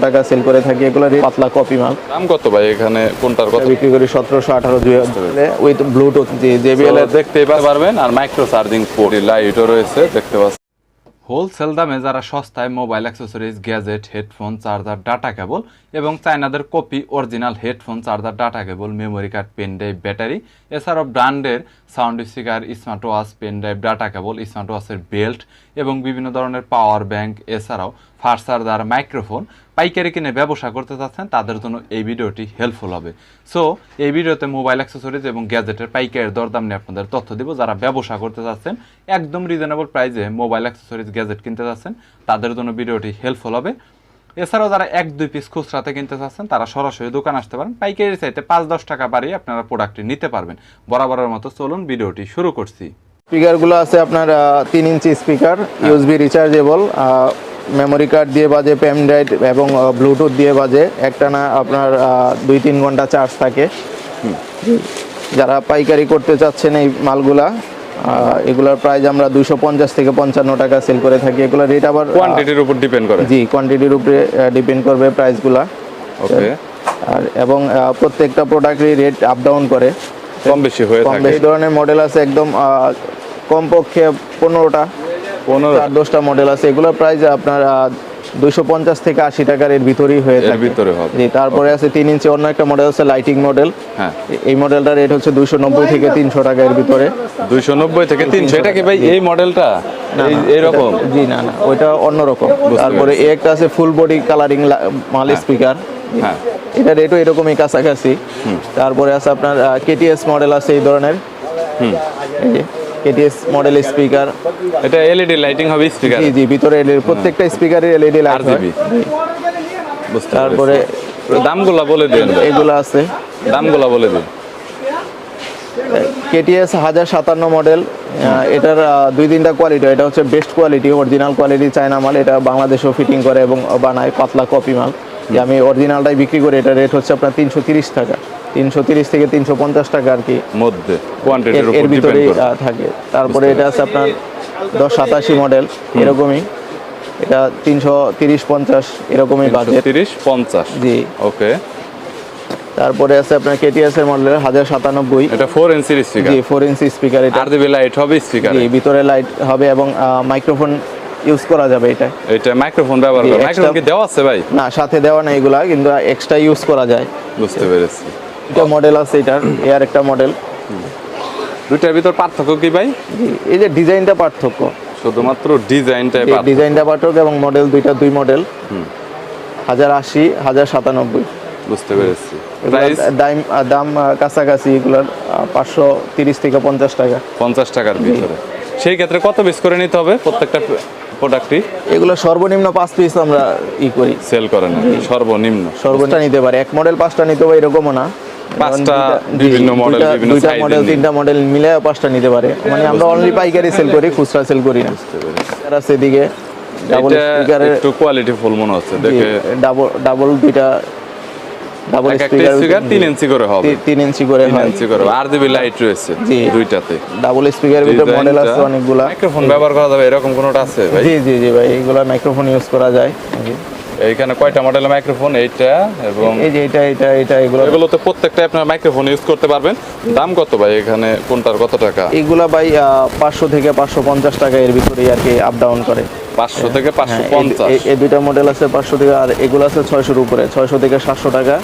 টাকা সেল করে থাকি। এগুলো পাতলা কপি মাল। দাম কত ভাই এখানে কোনটার কত? বিক্রি করি 1718 উইথ ব্লুটুথ JBL এর দেখতেই পারবেন। আর মাইক্রো চার্জিং পোর্ট লাইটও রয়েছে দেখতে পাচ্ছেন। হোলসেল দামে যারা সস্তায় mobile accessories, gadget, headphone, charger, data cable এবং চায়নাদের copy original headphone, charger, data cable, memory card, pen drive, battery, এছাড়াও ব্র্যান্ডের sound speaker, smart watch, pen drive, data cable, smart ওয়াচের বেল্ট এবং বিভিন্ন ধরনের পাওয়ার ব্যাংক, এছাড়াও ফাস্ট চার্জার, মাইক্রোফোন পাইকারি কিনে ব্যবসা করতে চাচ্ছেন তাদের জন্য এই ভিডিওটি হেল্পফুল হবে। সো এই ভিডিওতে মোবাইল অ্যাক্সেসরিজ এবং গ্যাজেটের পাইকারি দরদাম নিয়ে আপনাদের তথ্য দিব। যারা ব্যবসা করতে চাচ্ছেন একদম রিজনেবল প্রাইসে মোবাইল অ্যাক্সেসরিজ গ্যাজেট কিনতে চাচ্ছেন তাদের জন্য ভিডিওটি হেল্পফুল হবে। এছাড়াও যারা 1-2 পিস খুচরাতে কিনতে চাচ্ছেন তারা সরাসরি দোকান আসতে পারেন। পাইকারি চাইতে 5-10 টাকা বাড়িয়ে আপনারা প্রোডাক্টটি নিতে পারবেন। বরাবরের মতো চলুন ভিডিওটি শুরু করছি। স্পিকারগুলো আছে আপনার 3 inch speaker, USB rechargeable, memory card দিয়ে বাজে, পেন ড্রাইভ এবং ব্লুটুথ দিয়ে বাজে। একটানা আপনার 2-3 ঘন্টা চার্জ থাকে। যারা পাইকারি করতে চাচ্ছেন এই মালগুলা, এগুলোর প্রাইস আমরা 250 থেকে 55 টাকা সেল করে থাকি। এগুলো রেট আবার কোয়ান্টিটির উপর ডিপেন্ড করে। জি, কোয়ান্টিটির উপরে ডিপেন্ড করবে প্রাইসগুলা। ওকে। আর এবং প্রত্যেকটা প্রোডাক্টের রেট আপ ডাউন করে, কম বেশি হয়ে থাকে। এই ধরনের মডেল আছে একদম কমপক্ষে 15টা 10টা মডেল আছে। এগুলোর প্রাইস আপনার 250 থেকে 80 টাকার এর ভিতরেই হয়ে থাকে। ভিতরে হবে। জি, তারপরে আছে 3 ইঞ্চি অন্য একটা মডেল আছে লাইটিং মডেল। হ্যাঁ, এই মডেলটার রেট হচ্ছে 290 থেকে 300 টাকা এর ভিতরে। 290 থেকে 300। এটা কি ভাই এই মডেলটা এইরকম? জি না, ওইটা অন্যরকম। তারপরে এই একটা আছে ফুল বডি কালারিং মাল স্পিকার। হ্যাঁ, এটা রেটও এরকমই কাছাকাছি। তারপরে আছে আপনার KTS মডেল আছে এই ধরনের। এই যে KTS মডেল স্পিকার। এটা LED লাইটিং হবে স্পিকার? জি, ভিতরে LED, প্রত্যেকটা স্পিকারে LED লাইট হবে। তারপরে দামগুলো বলে দিন। এগুলো আছে, দামগুলো বলে দিন। KTS 1057 model. এটার 2-3টা কোয়ালিটি। এটা হচ্ছে best quality, original quality China মাল। এটা বাংলাদেশেও ফিটিং করে এবং বানায়, পাতলা কপি মাল। যে আমি অরিজিনালটাই বিক্রি করি। এটা রেট হচ্ছে আপনার 330 টাকা, 330 থেকে 350 টাকা আর কি মধ্যে, কোয়ান্টিটির উপর এর ভিতরে ডিপেন্ড করে থাকে। তারপরে এটা আছে আপনার 1087 মডেল, এরকমই। এটা 330-50 এরকমই বাজেট। 330-50। জি, ওকে। তারপরে আছে আপনার KTS এর মডেল 1097। এটা 4 ইঞ্চির স্পিকার? জি, 4 ইঞ্চি স্পিকার। এটা RGB লাইট হবে স্পিকারে? জি, ভিতরে লাইট হবে এবং মাইক্রোফোন ইউজ করা যাবে। এটা মাইক্রোফোন ব্যবহার করে। মাইক্রোফোন কি দেওয়া আছে ভাই? না, সাথে দেওয়া না, এগুলা কিন্তু এক্সট্রা ইউজ করা যায়। বুঝতে পেরেছি। এটা মডেল আছে, এটার এর একটা মডেল। দুইটার ভিতর পার্থক্য কি ভাই? জি, এই যে ডিজাইনটা পার্থক্য, শুধুমাত্র ডিজাইনটাই পার্থক্য। ডিজাইনটা পার্থক্য এবং মডেল দুই মডেল। 1080, 1097। বুঝতে পেরেছি। প্রাইস দাম কাছাকাছি এগুলোর 530 থেকে 50 টাকা। 50 টাকার ভিতরে। সেই ক্ষেত্রে কত পিস করে নিতে হবে প্রত্যেকটা প্রোডাক্টই? এগুলো সর্বনিম্ন 5 পিস আমরা করি, সেল করেন। সর্বনিম্ন নিতে পারে। এক মডেল 5টা নিতে পারে এরকমও না। 5টা বিভিন্ন মডেল, বিভিন্ন সাইজ, 3টা মডেল মিলে 5টা নিতে পারে। মানে আমরা অনলি পাইকারি সেল করি, খুচরা সেল করি না। আর আছে এদিকে ডাবল স্পিকারের, একটু কোয়ালিটি ফুল মনে হচ্ছে দেখে। ডাবল দুইটা ডাবল স্পিকার 3 ইঞ্চি করে হবে। 3 ইঞ্চি করে হয়। 3 ইঞ্চি করে। RGB লাইট রয়েছে দুইটাতে। ডাবল স্পিকারের ভিতরে মডেল আছে অনেকগুলা। মাইক্রোফোন ব্যবহার করা যাবে এরকম কোনটা আছে ভাই? জি ভাই, এগুলা মাইক্রোফোন ইউজ করা যায়। এইখানে কয়টা মডেলের মাইক্রোফোন? এইটা এবং এই যে এটা এগুলো তো প্রত্যেকটা আপনার মাইক্রোফোন ইউজ করতে পারবেন। দাম কত ভাই এখানে কোনটার কত টাকা? এগুলা ভাই 500 থেকে 550 টাকা এর ভিতরে আর কি আপ ডাউন করে। 500 থেকে 550। এই দুইটা মডেল আছে 500 থেকে, আর এগুলো আছে 600 এর উপরে, 600 থেকে 700 টাকা।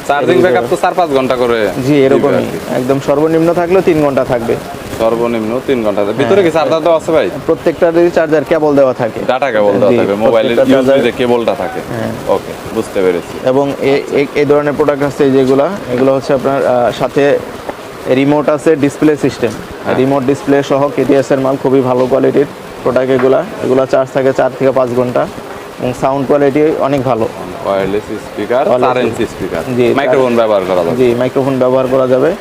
চার্জিং ব্যাকআপ তো 4-5 ঘন্টা করে? জি, এরকমই। একদম সর্বনিম্ন থাকলেও 3 ঘন্টা থাকবে। সর্বনিম্ন 3 ঘন্টা। ভিতরে কি চার্জার দেওয়া আছে ভাই? প্রত্যেকটার চার্জার কেবল দেওয়া থাকে, ডাটা কেবল দেওয়া থাকে, মোবাইলের ইউএসবি যে কেবলটা থাকে। ওকে, বুঝতে পেরেছি। এবং এই ধরনের প্রোডাক্ট আছে এগুলো হচ্ছে আপনার সাথে রিমোট আছে, ডিসপ্লে সিস্টেম, রিমোট ডিসপ্লে সহ KTS এর মাল। খুবই ভালো কোয়ালিটির প্রোডাক্ট এগুলো চার্জ থাকে 4 থেকে 5 ঘন্টা এবং সাউন্ড কোয়ালিটি অনেক ভালো। Wireless speaker, 4 inch speaker. জি, মাইক্রোফোন ব্যবহার করা যাবে? জি, মাইক্রোফোন ব্যবহার করা যাবে।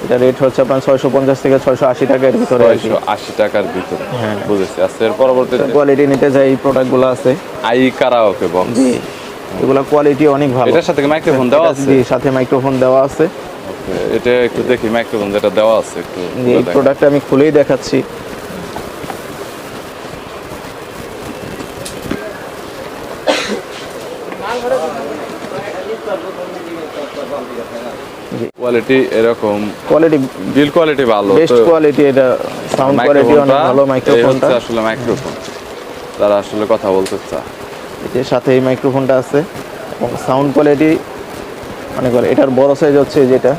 এটা রেট হচ্ছে আপনার 650 থেকে 680 টাকার ভিতরে। 680 টাকার ভিতরে, বুঝেছি। আচ্ছা, এর পরবর্তীতে কোয়ালিটি নিতে চাই এই প্রোডাক্টগুলো আছে। I karaoke box. জি, এগুলো কোয়ালিটি অনেক ভালো। এটার সাথে মাইক্রোফোন দেওয়া আছে? জি, সাথে মাইক্রোফোন দেওয়া আছে। ওকে, এটা একটু দেখি মাইক্রোফোন যেটা দেওয়া আছে একটু। এই প্রোডাক্টটা আমি খুলেই দেখাচ্ছি। কোয়ালিটি এরকম, কোয়ালিটি বিল কোয়ালিটি ভালো, বেস্ট কোয়ালিটি, এটা সাউন্ড কোয়ালিটি অনেক ভালো। মাইক্রোফোনটা আসলে মাইক্রোফোন তারা আসলে কথা বলতে চায়, এর সাথে এই মাইক্রোফোনটা আছে এবং সাউন্ড কোয়ালিটি অনেক ভালো। এটার বড় সাইজ হচ্ছে যেটা,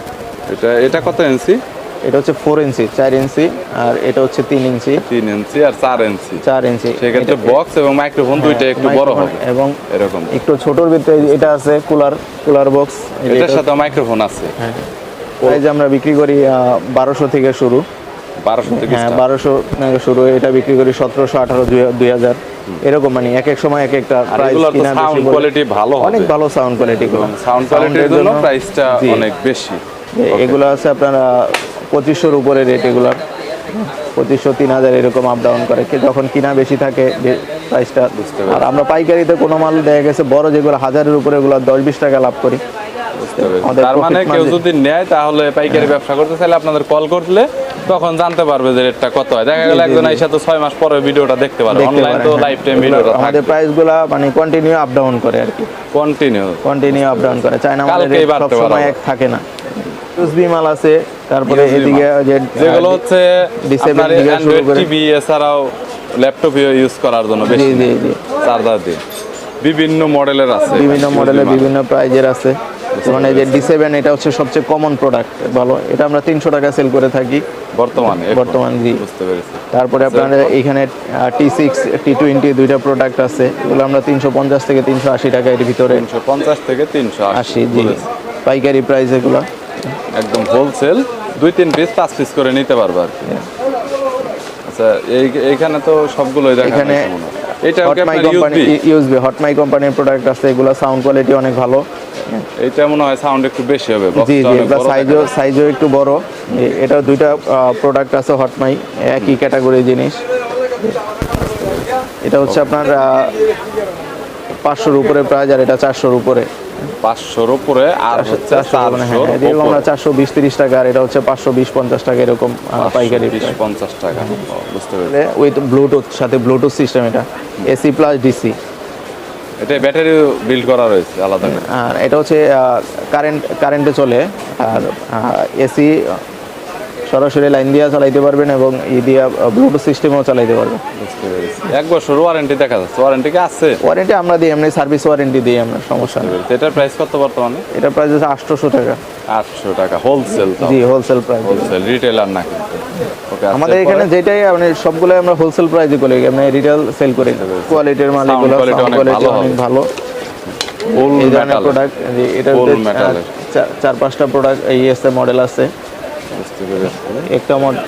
এটা কত ইঞ্চি? এটা হচ্ছে 4 ইঞ্চি, 4 ইঞ্চি, আর এটা হচ্ছে 3 ইঞ্চি, 3 ইঞ্চি আর 4 ইঞ্চি। 4 ইঞ্চি। সেক্ষেত্রে বক্স এবং মাইক্রোফোন দুইটা একটু বড় হবে এবং এরকম। একটু ছোটর ভিতরে এটা আছে কুলার বক্স, এটার সাথে মাইক্রোফোন আছে। হ্যাঁ, প্রাইস আমরা বিক্রি করি 1200 থেকে শুরু। 1200 থেকে হ্যাঁ, 1200 থেকে শুরু। এটা বিক্রি করি 1700, 1800, 2000 এরকম, মানে এক এক সময় এক একটা প্রাইস। কিনা সাউন্ড বেশি, কোয়ালিটি ভালো হবে, অনেক ভালো সাউন্ড কোয়ালিটি গুলো। সাউন্ড কোয়ালিটির জন্য প্রাইসটা অনেক বেশি। এগুলো আছে আপনার 2500 উপরে রেট, এগুলার 2500, 3000 এরকম আপ ডাউন করে। যখন কিনা বেশি থাকে প্রাইসটা। আর আমরা পাইকারিতে কোনো মাল দেখা গেছে বড় যেগুলো 1000-এর উপরে, এগুলো 10-20 টাকা লাভ করি। তার মানে কেউ যদি নেয় তাহলে পাইকারি ব্যবসা করতে চাইলে আপনাদের কল করলে তখন জানতে পারবে যে রেটটা কত হয়। দেখা গেল একজন আইসা তো 6 মাস পরে ভিডিওটা দেখতে পারবে, অনলাইন তো লাইফ টাইম ভিডিওটা থাকে। আমাদের প্রাইসগুলো মানে কন্টিনিউ আপ ডাউন করে আর কি, কন্টিনিউ আপ ডাউন করে। চায়না মালের রেট সব সময় এক থাকে না। ইউএসবি মাল আছে, তারপরে এদিকে যেগুলো হচ্ছে আপনার অ্যান্ড্রয়েড টিভি এছাড়াও ল্যাপটপ ইউজ করার জন্য বেশি চার্জার দিয়ে বিভিন্ন মডেলের আছে, বিভিন্ন মডেলের বিভিন্ন প্রাইজের আছে। মানে যে D7 এটা হচ্ছে সবচেয়ে কমন প্রোডাক্ট, ভালো। এটা আমরা 300 টাকা সেল করে থাকি বর্তমান। জি, বুঝতে পেরেছি। তারপরে আপনার এখানে T6, T20 দুইটা প্রোডাক্ট আছে, এগুলো আমরা 350 থেকে 380 টাকা এর ভিতরে। 350 থেকে 380, জি, পাইকারি প্রাইস এগুলো একদম হোলসেল 2-3 পিস 5 পিস করে নিতে পারবে আর কি। আচ্ছা, এইখানে তো সবগুলোই দেখা এখানে এটা হটমাই কোম্পানি, ইউএসবি হটমাই কোম্পানির প্রোডাক্ট আছে, এগুলো সাউন্ড কোয়ালিটি অনেক ভালো। এটা মনে হয় সাউন্ড একটু বেশি হবে, জি, সাইজও একটু বড়। এটা দুইটা প্রোডাক্ট আছে হটমাই, একই ক্যাটাগরি জিনিস। এটা হচ্ছে আপনার 500-র উপরে প্রাইস, আর এটা 400-র উপরে। 500-র উপরে আর হচ্ছে 400, এরকম আমরা 420-30 টাকা, আর এটা হচ্ছে 520-50 টাকা এরকম পাইকারি 50 টাকা। বুঝতে পেরেছি। উইথ ব্লুটুথ, সাথে ব্লুটুথ সিস্টেম, এটা এসি প্লাস ডিসি। এটা ব্যাটারি বিল্ড করা রয়েছে আলাদা করে। আর এটা হচ্ছে কারেন্টে চলে, আর এসি সরাসরি লাইন দিয়ে চালাইতে পারবেন এবং দিয়ে ব্লুটুথ সিস্টেমও চালাইতে পারবেন। বুঝতে পেরেছি। 1 বছর ওয়ারেন্টি দেখা যাচ্ছে, ওয়ারেন্টি কি আছে? ওয়ারেন্টি আমরা দিই, এমনি সার্ভিস ওয়ারেন্টি দিই আমরা, সমস্যা নেই। এটার প্রাইস কত বর্তমানে? এটার প্রাইস হচ্ছে 800 টাকা। 800 টাকা হোলসেল? জি, হোলসেল প্রাইস, হোলসেল, রিটেলার না কিন্তু। ওকে, আমাদের এখানে যেটাই মানে সবগুলাই আমরা হোলসেল প্রাইসে করি, আমরা রিটেল সেল করি। কোয়ালিটির মাল এগুলো, সাউন্ড কোয়ালিটি অনেক ভালো। এই ধরনের প্রোডাক্ট, এটা 4-5টা প্রোডাক্ট এই এসে মডেল আছে। বুঝতে পেরেছি। একটা মডেল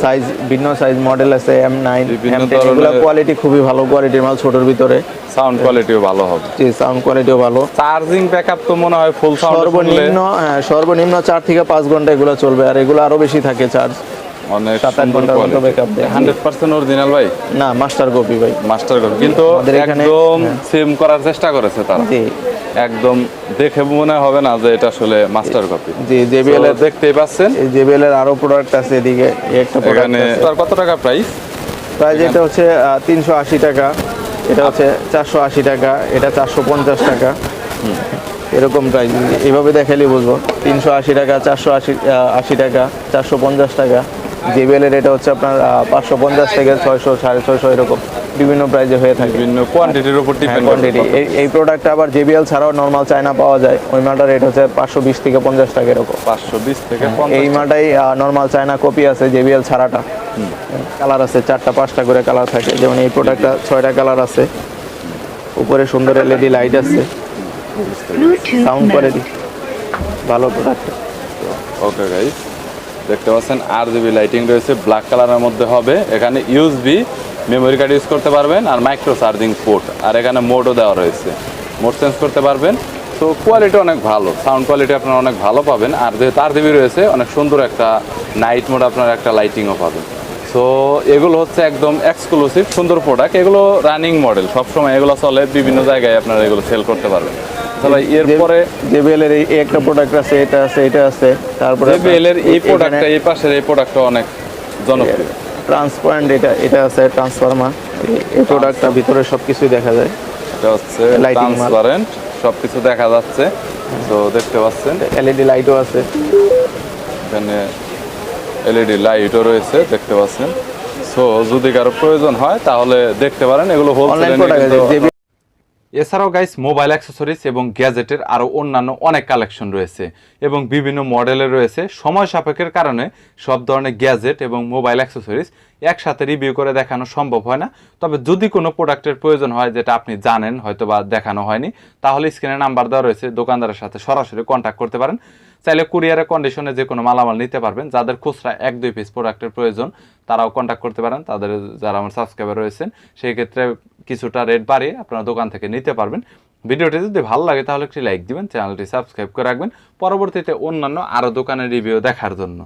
সাইজ, ভিন্ন সাইজ মডেল আছে, M9, M10, এগুলো কোয়ালিটি খুবই ভালো কোয়ালিটির মাল, ছোটর ভিতরে। সাউন্ড কোয়ালিটিও ভালো হবে? জি, সাউন্ড কোয়ালিটিও ভালো। চার্জিং ব্যাকআপ তো মনে হয় ফুল সাউন্ড সর্বনিম্ন 4 থেকে 5 ঘন্টা এগুলো চলবে, আর এগুলো আরো বেশি থাকে চার্জ। অনেক 7-8 ঘন্টার মতো ব্যাকআপ দেয়। 100% অরিজিনাল ভাই? না, মাস্টার কপি ভাই, মাস্টার কপি, কিন্তু একদম সেম করার চেষ্টা করেছে তারা। জি, একদম দেখে মনে হবে না যে এটা আসলে মাস্টার কপি। জি, JBL এর দেখতেই পাচ্ছেন, এই JBL এর আরো প্রোডাক্ট আছে এদিকে। একটা প্রোডাক্ট আছে, তার কত টাকা প্রাইস? এটা হচ্ছে 380 টাকা, এটা হচ্ছে 480 টাকা, এটা 450 টাকা, এরকম প্রাইস। এইভাবে দেখালে বুঝবো। 380 টাকা, 480 টাকা, 450 টাকা। JBL এর এটা হচ্ছে আপনার 550 থেকে 600, 650 এরকম বিভিন্ন প্রাইজে হয়ে থাকে, বিভিন্ন কোয়ান্টিটির উপর ডিপেন্ড করে। কোয়ান্টিটি। এই প্রোডাক্টটা আবার JBL ছাড়াও নরমাল চায়না পাওয়া যায়, ওই মালটার রেট হচ্ছে 520 থেকে 50 টাকা এরকম। 520 থেকে 50। এই মালটাই নরমাল চায়না কপি আছে, JBL ছাড়াটা। কালার আছে 4টা-5টা করে কালার থাকে, যেমন এই প্রোডাক্টটা 6টা কালার আছে। উপরে সুন্দর LED লাইট আছে, সাউন্ড কোয়ালিটি ভালো প্রোডাক্ট। ওকে গাইস, দেখতে পাচ্ছেন RGB লাইটিং রয়েছে, ব্ল্যাক কালারের মধ্যে হবে। এখানে USB মেমোরি কার্ড ইউজ করতে পারবেন, আর মাইক্রো চার্জিং পোর্ট, আর এখানে মোডও দেওয়া রয়েছে, মোড চেঞ্জ করতে পারবেন। তো কোয়ালিটি অনেক ভালো, সাউন্ড কোয়ালিটি আপনারা অনেক ভালো পাবেন। আর যেহেতু RGB রয়েছে, অনেক সুন্দর একটা নাইট মোড আপনারা একটা লাইটিংও পাবেন। সো এগুলো হচ্ছে একদম এক্সক্লুসিভ সুন্দর প্রোডাক্ট, এগুলো রানিং মডেল, সবসময় এগুলো চলে, বিভিন্ন জায়গায় আপনারা এগুলো সেল করতে পারবেন। তাহলে এরপরে JBL এর এই একটা প্রোডাক্ট আছে, এটা আছে, এটা আছে। তারপরে JBL এর এই প্রোডাক্টটা, এই পাশের এই প্রোডাক্টটা অনেক জনপ্রিয়। ট্রান্সপারেন্ট এটা আছে ট্রান্সফরমার, এই প্রোডাক্টটা ভিতরে সব কিছুই দেখা যায়। এটা হচ্ছে Lighting মাল। ট্রান্সপারেন্ট, সবকিছু দেখা যাচ্ছে। তো দেখতে পাচ্ছেন এলইডি লাইটও আছে। এখানে এলইডি লাইটও রয়েছে, দেখতে পাচ্ছেন। সো যদি কারো প্রয়োজন হয় তাহলে দেখতে পারেন, এগুলো অনলাইন হোলসেলে প্রোডাক্ট আছে। এছাড়াও গাইস মোবাইল অ্যাক্সেসরিজ এবং গ্যাজেটের আরও অন্যান্য অনেক কালেকশন রয়েছে এবং বিভিন্ন মডেলের রয়েছে। সময় সাপেক্ষের কারণে সব ধরনের গ্যাজেট এবং মোবাইল অ্যাক্সেসরিজ একসাথে রিভিউ করে দেখানো সম্ভব হয় না। তবে যদি কোনো প্রোডাক্টের প্রয়োজন হয় যেটা আপনি জানেন হয়তো বা দেখানো হয়নি, তাহলে স্ক্রিনে নাম্বার দেওয়া রয়েছে, দোকানদারের সাথে সরাসরি কন্ট্যাক্ট করতে পারেন। চাইলে কুরিয়ারের কন্ডিশনে যে কোনো মালামাল নিতে পারবেন। যাদের খুচরা 1-2 পিস প্রোডাক্টের প্রয়োজন তারাও কন্ট্যাক্ট করতে পারেন। তাদের যারা আমার সাবস্ক্রাইবার রয়েছেন সেই ক্ষেত্রে কিছুটা রেট বাড়িয়ে আপনারা দোকান থেকে নিতে পারবেন। ভিডিওটি যদি ভালো লাগে তাহলে একটি লাইক দিবেন, চ্যানেলটি সাবস্ক্রাইব করে রাখবেন পরবর্তীতে অন্যান্য আরও দোকানের রিভিউ দেখার জন্য।